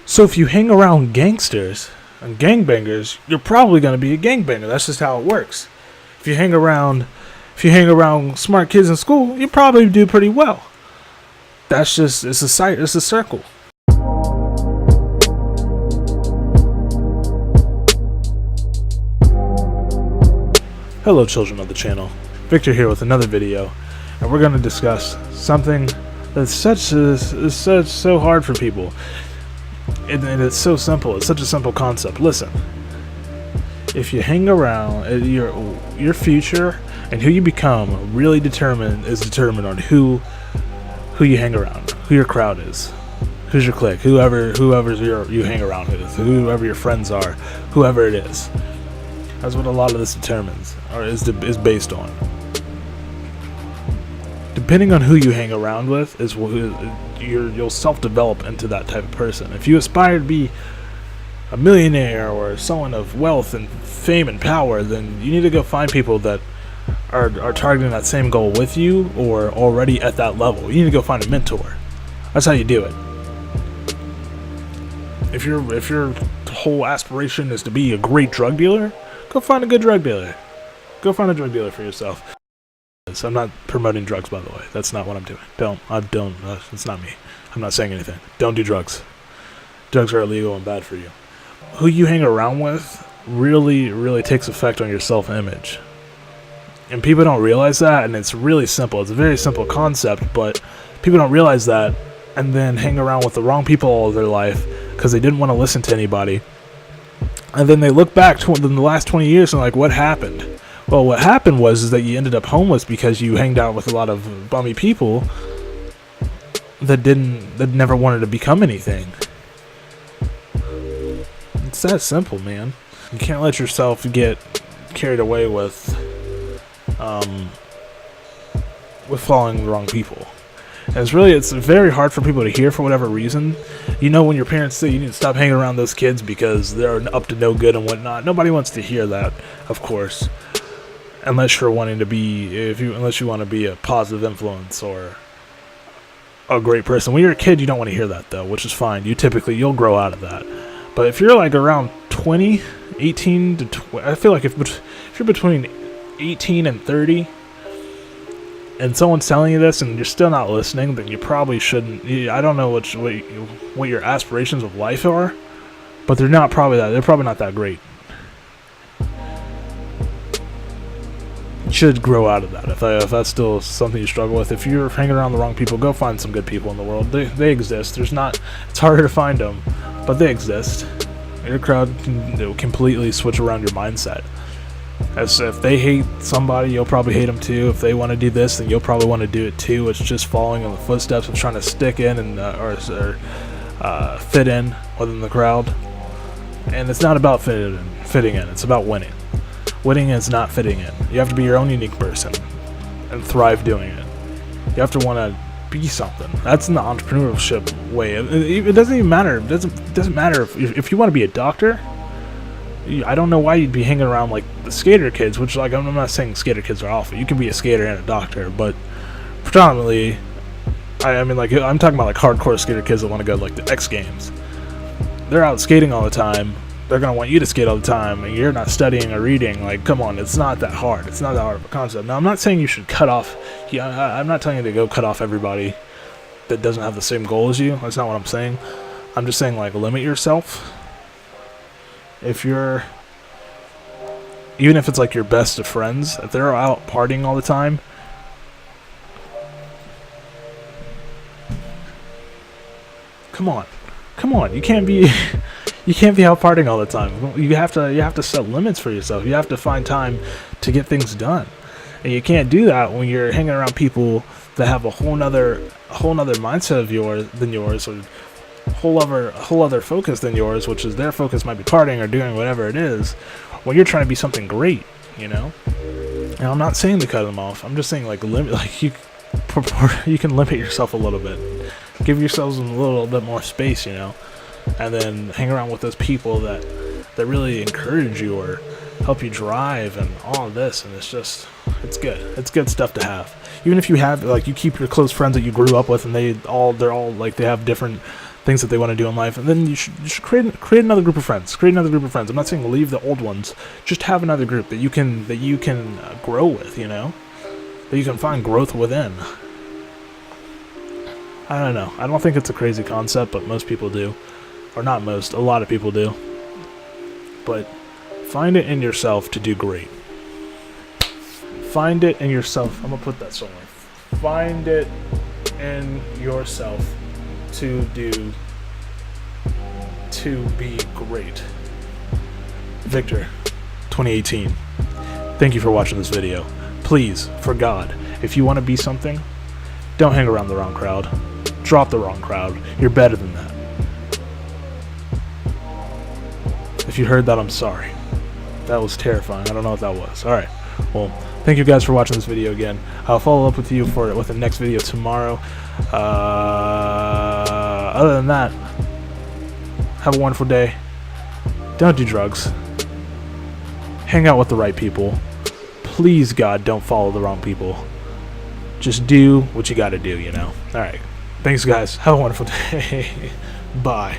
So if you hang around gangsters and gangbangers, you're probably going to be a gangbanger. That's just how it works. If you hang around smart kids in school, you probably do pretty well. That's just it's a circle. Hello children of the channel. Victor here with another video, and we're going to discuss something that's so hard for people. And it's so simple. It's such a simple concept. Listen, if you hang around, your future and who you become really is determined on who you hang around, who your crowd is, who's your clique, whoever's you hang around with, whoever your friends are, whoever it is. That's what a lot of this determines, or is based on. Depending on who you hang around with, you'll self-develop into that type of person. If you aspire to be a millionaire or someone of wealth and fame and power, then you need to go find people that are targeting that same goal with you or already at that level. You need to go find a mentor. That's how you do it. If your whole aspiration is to be a great drug dealer, go find a good drug dealer. Go find a drug dealer for yourself. I'm not promoting drugs, by the way. That's not what I'm doing. It's not me. I'm not saying anything. Don't do drugs. Drugs are illegal and bad for you. Who you hang around with really takes effect on your self-image. And people don't realize that, and it's really simple. It's a very simple concept, but people don't realize that, and then hang around with the wrong people all of their life because they didn't want to listen to anybody. And then they look back in the last 20 years and like, what happened? Well, what happened was that you ended up homeless because you hanged out with a lot of bummy people that never wanted to become anything. It's that simple, man. You can't let yourself get carried away with following the wrong people. And it's very hard for people to hear for whatever reason. You know, when your parents say you need to stop hanging around those kids because they're up to no good and whatnot, nobody wants to hear that, of course. Unless you want to be a positive influence or a great person. When you're a kid, you don't want to hear that though, which is fine. You'll grow out of that. But if you're like around 18 to 20, I feel like if you're between 18 and 30, and someone's telling you this and you're still not listening, then you probably shouldn't. I don't know what your aspirations of life are, but they're probably not that great. You should grow out of that. If that's still something you struggle with, if you're hanging around the wrong people, go find some good people in the world. They exist. It's harder to find them, but they exist. Your crowd can completely switch around your mindset. As if they hate somebody, you'll probably hate them too. If they want to do this, then you'll probably want to do it too. It's just following in the footsteps of trying to stick in and or fit in within the crowd. And it's not about fitting in. It's about winning. Winning is not fitting in. You have to be your own unique person and thrive doing it. You have to want to be something. That's in the entrepreneurship way. It doesn't even matter. It doesn't matter if you want to be a doctor. I don't know why you'd be hanging around like the skater kids, which like I'm not saying skater kids are awful. You can be a skater and a doctor, but predominantly, I mean like I'm talking about like hardcore skater kids that want to go to like the X Games. They're out skating all the time. They're going to want you to skate all the time, and you're not studying or reading. Like, come on, it's not that hard. It's not that hard of a concept. Now, I'm not saying you should cut off. I'm not telling you to go cut off everybody that doesn't have the same goal as you. That's not what I'm saying. I'm just saying, like, limit yourself. Even if it's like your best of friends, if they're out partying all the time, come on, you can't be out partying all the time. You have to set limits for yourself. You have to find time to get things done, and you can't do that when you're hanging around people that have a whole nother mindset than yours, or whole other focus than yours, which is their focus might be partying or doing whatever it is. When you're trying to be something great, you know. And I'm not saying to cut them off. I'm just saying like you can limit yourself a little bit. Give yourselves a little bit more space, you know. And then hang around with those people that really encourage you or help you drive and all of this, and it's good stuff to have. Even if you have, like, you keep your close friends that you grew up with and they're all like, they have different things that they want to do in life, and then you should create another group of friends. Create another group of friends. I'm not saying leave the old ones. Just have another group that you can grow with. You know, that you can find growth within. I don't know. I don't think it's a crazy concept, but most people do, or not most. A lot of people do. But find it in yourself to do great. Find it in yourself. I'm gonna put that somewhere. Find it in yourself to be great. Victor, 2018. Thank you for watching this video. Please, for God, if you want to be something, don't hang around the wrong crowd. Drop the wrong crowd. You're better than that. If you heard that, I'm sorry. That was terrifying. I don't know what that was. Alright. Well, thank you guys for watching this video again. I'll follow up with you with the next video tomorrow. Other than that, have a wonderful day. Don't do drugs. Hang out with the right people. Please, God, don't follow the wrong people. Just do what you gotta do, you know. Alright. Thanks, guys. Have a wonderful day. Bye.